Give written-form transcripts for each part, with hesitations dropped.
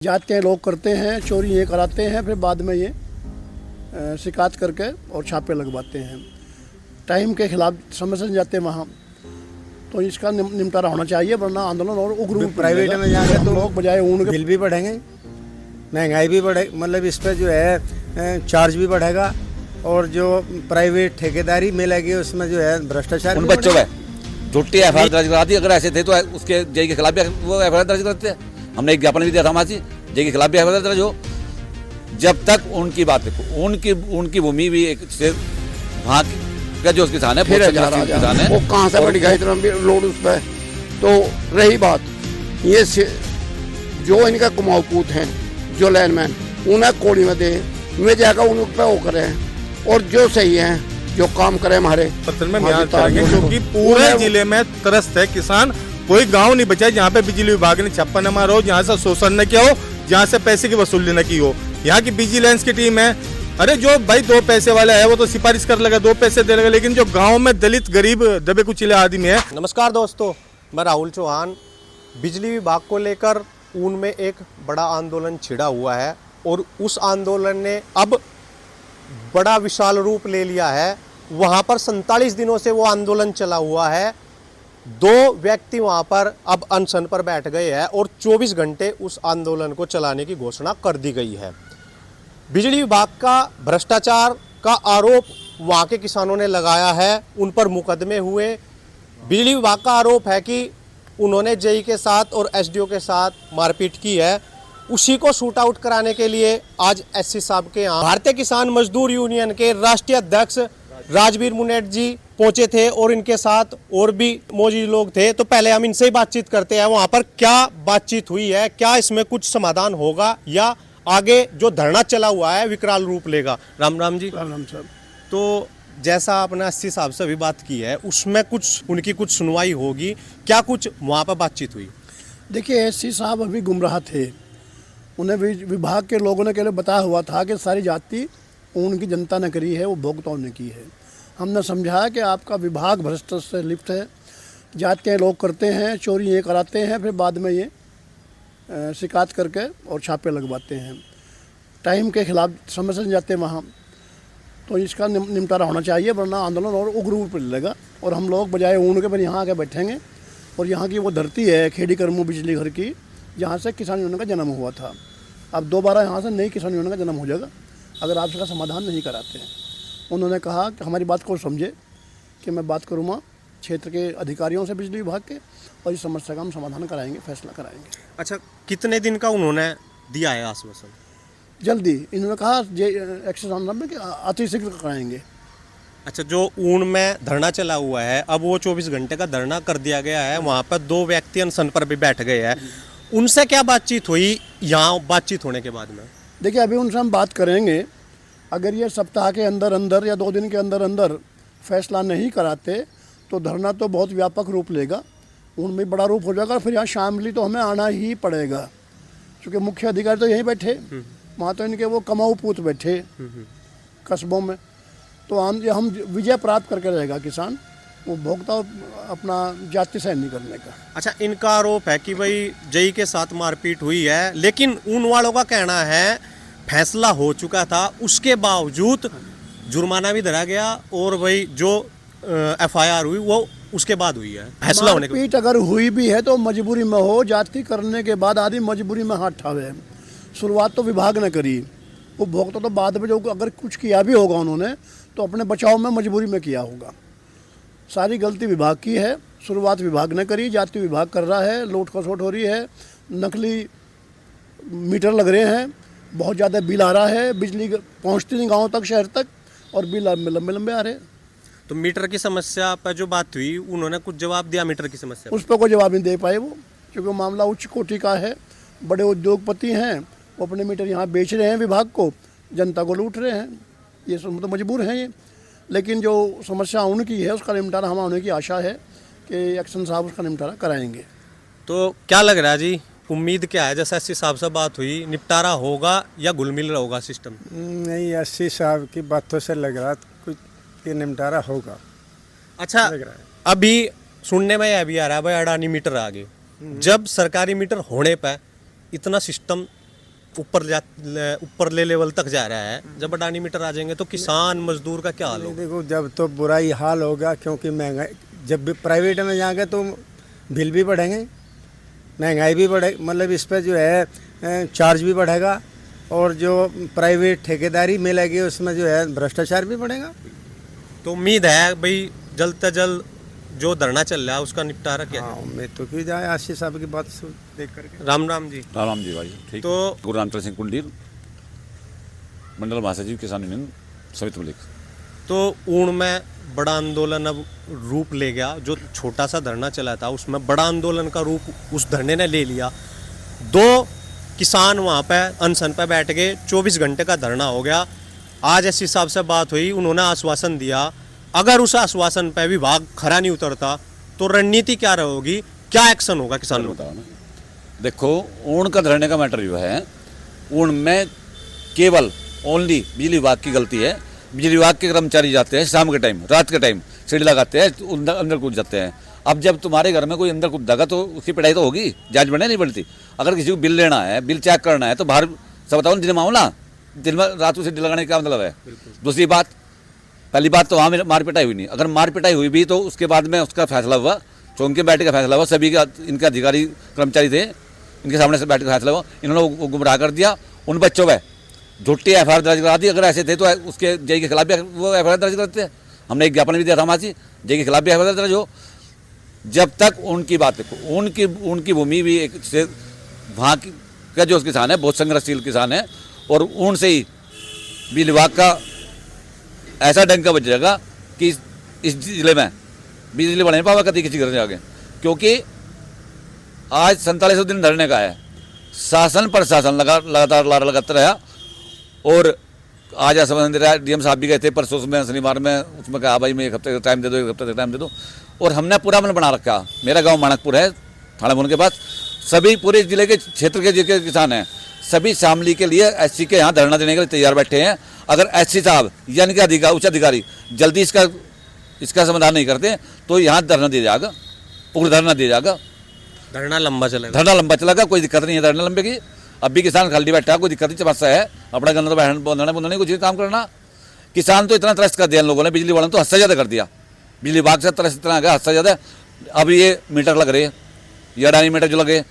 जाते हैं लोग करते हैं, चोरी ये कराते हैं, फिर बाद में ये शिकायत करके और छापे लगवाते हैं। टाइम के खिलाफ समय से जाते हैं वहाँ, तो इसका निपटारा होना चाहिए, वरना आंदोलन और उग्र प्राइवेट में जाएंगे तो लोग बजाय ऊन के बिल भी बढ़ेंगे, महंगाई भी बढ़े, मतलब इस पर जो है चार्ज भी बढ़ेगा, और जो प्राइवेट ठेकेदारी मिलेगी उसमें जो है भ्रष्टाचार उन बच्चों पे झूठी एफआईआर दर्ज करा दी। अगर ऐसे थे तो उसके जेई के खिलाफ भी वो एफआईआर दर्ज करते हैं। हमने एक ज्ञापन भी दिया था हमारी जेई के खिलाफ भी एफआईआर दर्ज हो, जब तक उनकी बात उनकी भूमि भी एक से वहाँ का जो किसान है किसान है वो कहाँ से बढ़ेगा इतना लोड उस पर। तो रही बात ये जो इनका कुमाऊ पूत हैं, जो लैंडमैन, उन्हें कोड़ी में दे में जाकर उन पर वो करें, और जो सही है जो काम करे हमारे पत्र में बयान करेंगे, क्योंकि पूरे जिले में त्रस्त है किसान। कोई गांव नहीं बचा जहाँ पे बिजली विभाग ने छप्पन न मारा हो, जहाँ से शोषण न किया हो, जहाँ से पैसे की वसूली न की हो। यहाँ की विजिलेंस की टीम है। अरे जो भाई दो पैसे वाला है वो तो सिफारिश कर लेगा, दो पैसे दे लेगा, लेकिन जो गाँव में दलित गरीब दबे कुचले आदमी है। नमस्कार दोस्तों, मैं राहुल चौहान। बिजली विभाग को लेकर ऊन में एक बड़ा आंदोलन छिड़ा हुआ है, और उस आंदोलन ने अब बड़ा विशाल रूप ले लिया है। वहाँ पर 47 दिनों से वो आंदोलन चला हुआ है। 2 व्यक्ति वहाँ पर अब अनशन पर बैठ गए हैं, और 24 घंटे उस आंदोलन को चलाने की घोषणा कर दी गई है। बिजली विभाग का भ्रष्टाचार का आरोप वहाँ के किसानों ने लगाया है, उन पर मुकदमे हुए। बिजली विभाग का आरोप है कि उन्होंने जेई के साथ और एसडीओ के साथ मारपीट की है। उसी को शूट आउट कराने के लिए आज एससी साहब के यहाँ भारतीय किसान मजदूर यूनियन के राष्ट्रीय अध्यक्ष राजवीर मुनेट जी पहुंचे थे, और इनके साथ और भी मौजूद लोग थे। तो पहले हम इनसे ही बातचीत करते हैं, वहाँ पर क्या बातचीत हुई है, क्या इसमें कुछ समाधान होगा, या आगे जो धरना चला हुआ है विकराल रूप लेगा। राम राम जी। राम साहब, तो जैसा आपने एससी साहब से अभी बात की है, उसमें कुछ उनकी कुछ सुनवाई होगी, क्या कुछ वहाँ पर बातचीत हुई? देखिए एससी साहब अभी गुमराह थे। उन्हें विभाग के लोगों ने केवल बताया हुआ था कि सारी जाति उनकी जनता ने करी है, वो भोक्ताओं ने की है। हमने समझाया कि आपका विभाग भ्रष्ट से लिप्त है, जाते हैं लोग करते हैं, चोरी ये कराते हैं, फिर बाद में ये शिकायत करके और छापे लगवाते हैं। टाइम के खिलाफ समय से जाते हैं वहाँ, तो इसका निपटारा होना चाहिए, वरना आंदोलन और उग्र रूप लेगा। और हम लोग बजाय ऊन के पर यहाँ आके बैठेंगे, और यहाँ की वो धरती है खेड़ी करमू बिजली घर की, जहाँ से किसान यूनियन का जन्म हुआ था। अब दोबारा यहाँ से नई किसान यूनियन का जन्म हो जाएगा अगर आप इसका समाधान नहीं कराते हैं। उन्होंने कहा कि हमारी बात को समझे कि मैं बात करूँगा क्षेत्र के अधिकारियों से बिजली विभाग के, और इस समस्या का हम समाधान कराएंगे, फैसला कराएंगे। अच्छा, कितने दिन का उन्होंने दिया है आश्वासन? जल्दी इन्होंने कहा एक्शन आंदोलन में कि अतिशीघ्र कराएंगे। अच्छा, जो ऊन में धरना चला हुआ है, अब वो 24 घंटे का धरना कर दिया गया है। वहाँ पर 2 व्यक्ति अनशन पर भी बैठ गए हैं। उनसे क्या बातचीत हुई यहाँ बातचीत होने के बाद में? देखिए अभी उनसे हम बात करेंगे। अगर ये सप्ताह के अंदर अंदर या 2 दिन के अंदर अंदर फैसला नहीं कराते तो धरना तो बहुत व्यापक रूप लेगा, उनमें बड़ा रूप हो जाएगा। फिर यहाँ शामली तो हमें आना ही पड़ेगा, क्योंकि मुख्य अधिकारी तो यहीं बैठे, वहाँ तो इनके वो कमाऊ पूत बैठे कस्बों में। तो हम विजय प्राप्त करके रहेगा किसान, वो भोगता अपना जाति सहन नहीं करने का। अच्छा, इनका आरोप है कि भाई जेई के साथ मारपीट हुई है, लेकिन उन वालों का कहना है फैसला हो चुका था, उसके बावजूद जुर्माना भी धरा गया, और भाई जो एफआईआर हुई वो उसके बाद हुई है। फैसला होने के मारपीट अगर हुई भी है तो मजबूरी में हो, जाति करने के बाद आदमी मजबूरी में हाथ ठावे। शुरुआत तो विभाग ने करी, वो भोगता तो बाद में जो अगर कुछ किया भी होगा उन्होंने तो अपने बचाव में मजबूरी में किया होगा। सारी गलती विभाग की है, शुरुआत विभाग ने करी, जाति विभाग कर रहा है, लूट खसोट हो रही है, नकली मीटर लग रहे हैं, बहुत ज़्यादा बिल आ रहा है, बिजली पहुंचती नहीं गाँव तक, शहर तक, और बिल लंबे लंबे आ रहे हैं। तो मीटर की समस्या पर जो बात हुई, उन्होंने कुछ जवाब दिया मीटर की समस्या? उस पर कोई जवाब नहीं दे पाए वो, क्योंकि मामला उच्च कोटि का है, बड़े उद्योगपति हैं, वो अपने मीटर यहाँ बेच रहे हैं विभाग को, जनता को लूट रहे हैं, ये तो मजबूर हैं ये। लेकिन जो समस्या उनकी है उसका निपटारा हमें होने की आशा है कि एक्शन साहब उसका निपटारा कराएंगे। तो क्या लग रहा है जी, उम्मीद क्या है? जैसे एससी साहब से बात हुई, निपटारा होगा या घुलमिल होगा सिस्टम? नहीं, एससी साहब की बातों से लग रहा कुछ कि निपटारा होगा। अच्छा, अभी सुनने में यह भी आ रहा है भाई अडानी मीटर आ गए। जब सरकारी मीटर होने पर इतना सिस्टम ऊपर ले लेवल तक जा रहा है, जब अडानी मीटर आ जाएंगे तो किसान मजदूर का क्या हाल होगा? देखो जब तो बुरा ही हाल होगा, क्योंकि महंगाई जब भी प्राइवेट में जाएंगे तो बिल भी बढ़ेंगे, महंगाई भी बढ़े, मतलब इस पर जो है चार्ज भी बढ़ेगा, और जो प्राइवेट ठेकेदारी मिलेगी उसमें जो है भ्रष्टाचार भी बढ़ेगा। तो उम्मीद है भाई जल्द से जल्द जो धरना चल रहा है उसका निपटारा क्या है? हाँ, उम्मीद तो की जाए आशीष साहब की बात देख करके। राम राम जी। राम जी भाई ठीक। तो गुरु रामचंद्र सिंह कुंडीर, मंडल महासचिव किसान यूनियन समिति मलिक। तो ऊन में बड़ा आंदोलन अब रूप ले गया, जो छोटा सा धरना चला था उसमें बड़ा आंदोलन का रूप उस धरने ने ले लिया। 2 किसान वहाँ पे अनशन पे बैठ गए, 24 घंटे का धरना हो गया। आज एसपी साहब से बात हुई, उन्होंने आश्वासन दिया, अगर उस आश्वासन पे विभाग खरा नहीं उतरता तो रणनीति क्या रहेगी, क्या एक्शन होगा किसानों का? देखो ऊन का धरने का मैटर जो है, ऊन में केवल ओनली बिजली विभाग की गलती है। बिजली विभाग के कर्मचारी जाते हैं शाम के टाइम, रात के टाइम सीढ़ी लगाते हैं, अंदर कूद जाते हैं। अब जब तुम्हारे घर में कोई अंदर कूदेगा तो उसकी पिटाई तो होगी, जांच बढ़े नहीं बढ़ती। अगर किसी को बिल लेना है, बिल चेक करना है तो बाहर सब बताओ दिन में आओ ना, दिन में रात को सीढ़ी लगाने का क्या मतलब है? दूसरी बात, पहली बात तो वहाँ मार पिटाई हुई नहीं, अगर मार पिटाई हुई भी तो उसके बाद में उसका फैसला हुआ, चौंक के बैठे का फैसला हुआ, सभी का इनके अधिकारी कर्मचारी थे, इनके सामने से बैठ कर फैसला हुआ, इन्होंने वो गुमराह कर दिया। उन बच्चों पर झूठी एफआईआर दर्ज करा दी। अगर ऐसे थे तो उसके जेई के खिलाफ भी वो एफआईआर दर्ज करते हैं। हमने एक ज्ञापन भी दिया था मासी, जेई के खिलाफ भी एफआईआर दर्ज हो। जब तक उनकी बात उनकी भूमि भी एक से वहाँ की का जो किसान है बहुत संघर्षशील किसान है, और ऊन से ही बिजली विभाग का ऐसा डंका बच जाएगा कि इस जिले में बिजली बढ़ने पावा कभी किसी घर जाके, क्योंकि आज 47 दिन धरने का है। शासन प्रशासन लगातार लारा लगाता रहा, और आज आश्वासन दे रहा है। डीएम साहब भी गए थे परसों में, शनिवार में, उसमें कहा भाई मैं 1 हफ्ते का टाइम दे दो, 1 हफ्ते का टाइम दे दो। और हमने पूरा मन बना रखा। मेरा गांव मानकपुर है, थाना भवन के पास। सभी पूरे जिले के क्षेत्र के जितने किसान हैं, सभी शामली के लिए एससी के यहाँ धरना देने के लिए तैयार बैठे हैं। अगर एससी साहब यानी कि उच्च अधिकारी जल्दी इसका समाधान नहीं करते तो यहाँ धरना दिया जाएगा, पूरा धरना दिया जाएगा। धरना लंबा चलेगा, कोई दिक्कत नहीं है धरना लंबे की। अब भी किसान खाली बैठा, कोई दिक्कत नहीं, समस्या है अपना गन्ना तो बंधना बुंदना कुछ काम करना। किसान तो इतना त्रस्त कर दिया लोगों ने, बिजली वालों ने तो हद से ज़्यादा कर दिया। बिजली विभाग से त्रस्त इतना आ गया, हद से ज़्यादा। अब ये मीटर लग रहे, ये अडानी मीटर जो लगे,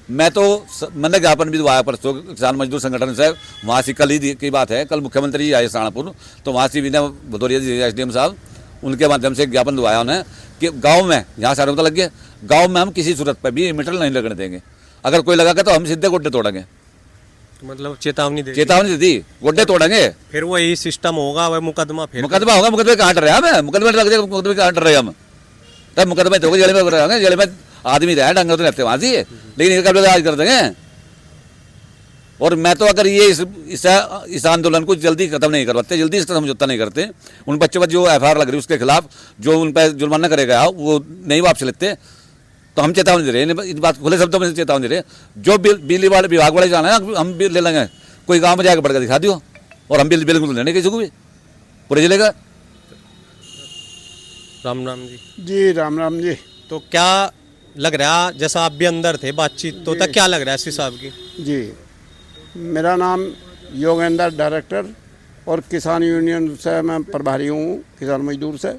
मैंने ज्ञापन भी दिवाया परसों किसान मजदूर संगठन से। वहाँ से कल ही की बात है, कल मुख्यमंत्री जी आए सहारनपुर, तो वहाँ से विनय भदौरिया जी एसडीएम साहब, उनके माध्यम से ज्ञापन दिवाया उन्हें कि गाँव में, यहाँ सारे तो लग गए, गाँव में हम किसी सूरत पर भी मीटर नहीं लगने देंगे। अगर कोई लगागा तो हम सीधे गोड्डे तोड़ेंगे। मतलब चेतावनी दी, दी गोड्डे तोड़ेंगे। फिर वही सिस्टम होगा, वह मुकदमा होगा। मुकदमे कहाँ डर रहे हैं? मुकदमे लग जाएगा, मुकदमे कहाँ डर रहे हम? तब मुकदमे तो जेल में रहेंगे, जेल में आदमी रहे डंगर तो रहते वहाँ से, लेकिन ये कब आज कर देंगे। और मैं तो अगर ये इस आंदोलन को जल्दी खत्म नहीं करवाते, जल्दी इसका समझौता नहीं करते, उन बच्चों पर जो एफआईआर लग रही है उसके खिलाफ जो उन पर जुर्माना करेगा वो नहीं वापस लेते, तो हम चेतावनी दे रहे हैं। इस बात खुले शब्दों में चेतावनी दे रहे हैं। जो बिजली वाले विभाग वाले जाना है हम बिल ले लेंगे, कोई गांव में जाकर बढ़कर दिखा दियो, और हम बिल्कुल लेने किसी को भी पूरे जिले का। राम राम जी राम राम जी। तो क्या लग रहा, जैसा आप भी अंदर थे बातचीत तो क्या लग रहा है एसपी साहब की? जी, मेरा नाम योगेंद्र डायरेक्टर, और किसान यूनियन से मैं प्रभारी हूँ, किसान मजदूर से,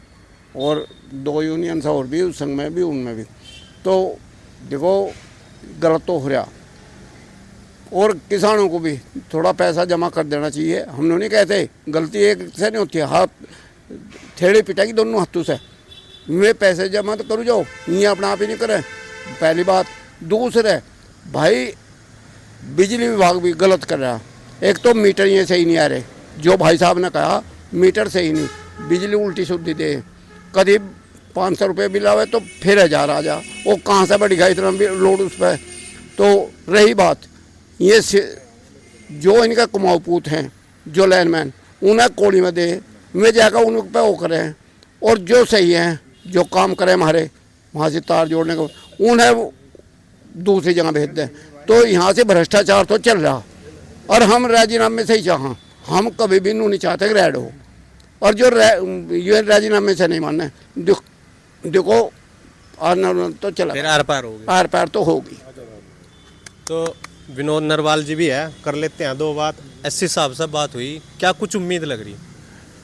और 2 यूनियन से और भी, उस संघ में भी, उनमें भी। तो देखो गलत तो हो रहा, और किसानों को भी थोड़ा पैसा जमा कर देना चाहिए। हम लोग नहीं कहते, गलती एक से नहीं होती है, हाथ थेड़ी पिटाई दोनों हाथों से। वे पैसे जमा तो करो जाओ, ये अपना आप ही नहीं करें, पहली बात। दूसरे भाई बिजली विभाग भी गलत कर रहा। एक तो मीटर ये सही नहीं आ रहे, जो भाई साहब ने कहा मीटर सही नहीं, बिजली उल्टी सुद्धी दे, कभी 500 रुपये बिल आवे तो फिर 1000 आ जा, वो कहाँ से बढ़ेगा इतना लोड उस पर। तो रही बात ये जो इनका कुमाऊपूत हैं, जो लाइनमैन, उन्हें कोड़ी में दे, वे जाकर उन पर वो करें, और जो सही हैं, जो काम करें हमारे वहाँ से तार जोड़ने को, उन्हें दूसरी जगह भेज दें। तो यहाँ से भ्रष्टाचार तो चल रहा, और हम राजीनामे से ही चाह, हम कभी भी नहीं चाहते कि रैड हो, और जो ये राजीनामे से नहीं मानना है। देखो तो चला, फिर आर पार होगी, आर पार तो होगी। तो विनोद नरवाल जी भी है, कर लेते हैं दो बात। एससी साहब से बात हुई, क्या कुछ उम्मीद लग रही?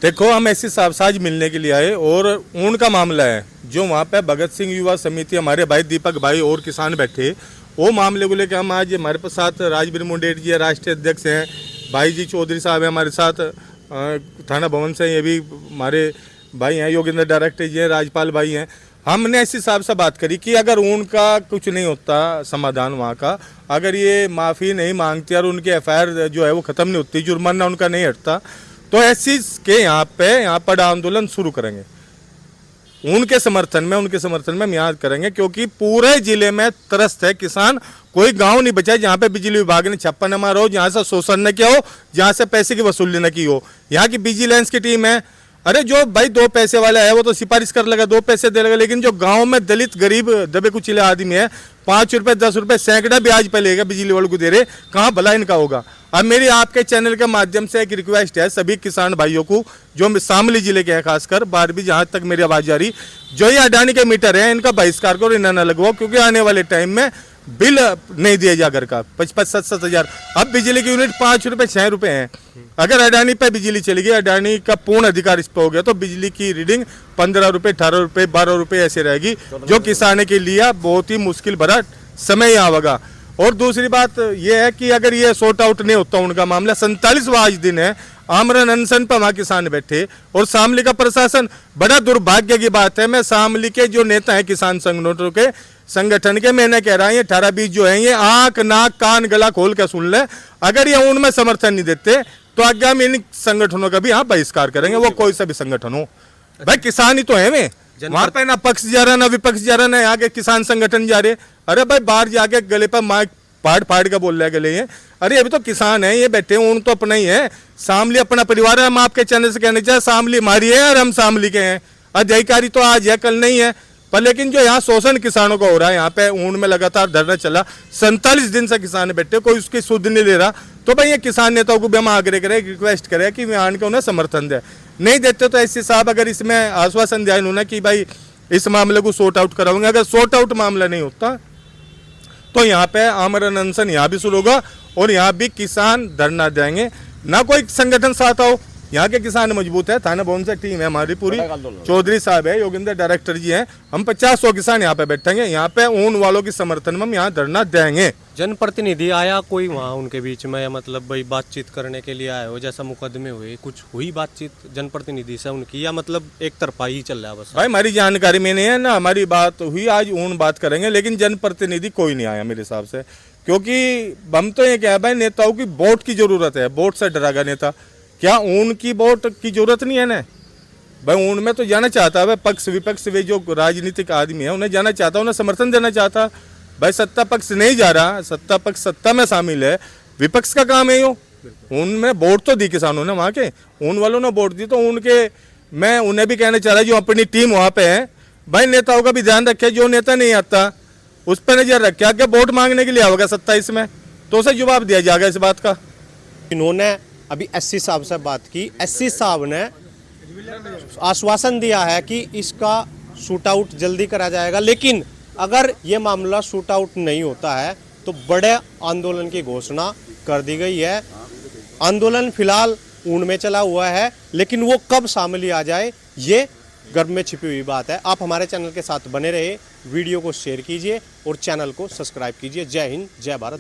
देखो, हम एससी साहब से आज मिलने के लिए आए और उनका मामला है जो वहाँ पे भगत सिंह युवा समिति, हमारे भाई दीपक भाई और किसान बैठे, वो मामले को लेकर हम आज, हमारे पास साथ राजवीर मुंडेट जी राष्ट्रीय अध्यक्ष हैं, भाई जी चौधरी साहब हैं हमारे साथ थाना भवन से, ये भी हमारे भाई हैं, योगेंद्र डायरेक्टर जी हैं, राजपाल भाई हैं। हमने एससी साहब से बात करी कि अगर उनका कुछ नहीं होता समाधान वहाँ का, अगर ये माफ़ी नहीं मांगती और उनके FIR जो है वो ख़त्म नहीं होती, जुर्माना उनका नहीं हटता, तो एससी के यहाँ पर आंदोलन शुरू करेंगे उनके समर्थन में हम यहाँ करेंगे, क्योंकि पूरे जिले में त्रस्त है किसान। कोई गांव नहीं बचा जहाँ पे बिजली विभाग ने छापा न मारा हो, जहाँ से शोषण न किया हो, जहाँ से पैसे की वसूली न की हो। यहाँ की विजिलेंस की टीम है। अरे जो भाई 2 पैसे वाला है वो तो सिफारिश कर लेगा, 2 पैसे दे लेगा, लेकिन जो गांव में दलित गरीब दबे कुचले आदमी है, 5 रुपए 10 रुपए सैकड़ा ब्याज पे लेगा बिजली वालों को दे रहे, कहाँ भला इनका होगा। अब मेरी आपके चैनल के माध्यम से एक रिक्वेस्ट है सभी किसान भाइयों को जो शामली जिले के हैं, खासकर बाहर भी जहाँ तक मेरी आवाज़ जा रही, जो ये अडानी के मीटर है इनका बहिष्कार करो, इन्हें न लगवाओ, क्योंकि आने वाले टाइम में बिल नहीं दिया जा घर का 55-57 हज़ार। अब बिजली की यूनिट 5 रुपए 6 रुपए है। अगर अडानी पे बिजली चली गई, अडानी का पूर्ण अधिकार इस पर हो गया, तो बिजली की रीडिंग 15 रुपए 18 रुपए 12 रुपए ऐसे रहेगी, जो किसानों के लिए बहुत ही मुश्किल भरा समय यहाँ होगा। और दूसरी बात यह है कि अगर ये सॉर्ट आउट नहीं होता उनका मामला, 47वां आज दिन है, आमरण अनशन पर वहाँ किसान बैठे, और शामली का प्रशासन, बड़ा दुर्भाग्य की बात है। मैं शामली के जो नेता हैं किसान संगठन के, मैंने कह रहा हूँ ये 18-20 जो है, ये आंख नाक कान गला खोल के सुन ले, अगर ये उनमें समर्थन नहीं देते तो आगामी इन संगठनों का भी यहाँ बहिष्कार करेंगे, वो कोई सा भी संगठन हो। भाई किसान ही तो है वे, वहां पे ना पक्ष जा रहा ना विपक्ष जा रहा, ना यहाँ के किसान संगठन जा रहे। अरे भाई बाहर जाके गले पर माइक फाड़ के बोल रहे गले ये, अरे अभी तो किसान है ये बैठे, उन तो अपना ही है, शामली अपना परिवार है। हम आपके चैनल से कहने चाहिए शामली हमारी है और हम शामली के हैं, अधिकारी तो आज है कल नहीं है, पर लेकिन जो यहाँ शोषण किसानों का हो रहा है, यहाँ पे ऊन में लगातार धरना चला, 47 दिन से किसान बैठे, कोई उसकी सुध नहीं ले रहा। तो भाई ये किसान नेताओं को भी हम आग्रह करें, रिक्वेस्ट करें कि वे आन के उन्हें समर्थन दें। नहीं देते तो एससी साहब अगर इसमें आश्वासन दिया इन्होंने कि भाई इस मामले को सॉर्ट आउट कराऊंगे, अगर सॉर्ट आउट मामला नहीं होता तो यहाँ पे आमरण अनशन यहाँ भी शुरू होगा और यहाँ भी किसान धरना देंगे। ना कोई संगठन साथ आओ, यहाँ के किसान मजबूत है, थाना भवन से टीम है हमारी पूरी, चौधरी साहब है, योगेंद्र डायरेक्टर जी हैं, हम 50-100 किसान यहाँ पे बैठेंगे, यहाँ पे ऊन वालों के समर्थन में हम यहाँ धरना देंगे। जनप्रतिनिधि आया कोई वहाँ उनके बीच में, या मतलब भाई बातचीत करने के लिए आए हो, जैसा मुकदमे हुए, कुछ हुई बातचीत जनप्रतिनिधि से उनकी, या मतलब एक तरफा ही चल रहा है बस? भाई हमारी जानकारी में नहीं है ना, हमारी बात हुई, आज ऊन बात करेंगे, लेकिन जनप्रतिनिधि कोई नहीं आया मेरे हिसाब से, क्योंकि हम तो ये क्या है भाई, नेताओं की वोट की जरूरत है, वोट से डरागा नेता, क्या ऊन की वोट की जरूरत नहीं है ना भाई। ऊन में तो जाना चाहता है, पक्ष विपक्ष वे जो राजनीतिक आदमी है उन्हें जाना चाहता, उन्हें समर्थन देना चाहता भाई। सत्ता पक्ष नहीं जा रहा, सत्ता पक्ष सत्ता में शामिल है, विपक्ष का काम है यो। उनमें वोट तो दी किसानों ने, वहाँ के ऊन वालों ने वोट दी, तो उनके मैं उन्हें भी कहना चाह रहा जो अपनी टीम वहाँ पे है भाई, नेताओं का भी ध्यान रखे, जो नेता नहीं आता उस पर नजर रखे, आगे वोट मांगने के लिए होगा 27 में तो उसे जवाब दिया जाएगा इस बात का। इन्होंने अभी एससी साहब से बात की, एससी साहब ने आश्वासन दिया है कि इसका शूट आउट जल्दी करा जाएगा, लेकिन अगर ये मामला शूट आउट नहीं होता है तो बड़े आंदोलन की घोषणा कर दी गई है। आंदोलन फिलहाल ऊन में चला हुआ है, लेकिन वो कब शामिल आ जाए ये गर्भ में छिपी हुई बात है। आप हमारे चैनल के साथ बने रहे, वीडियो को शेयर कीजिए और चैनल को सब्सक्राइब कीजिए। जय हिंद, जय भारत।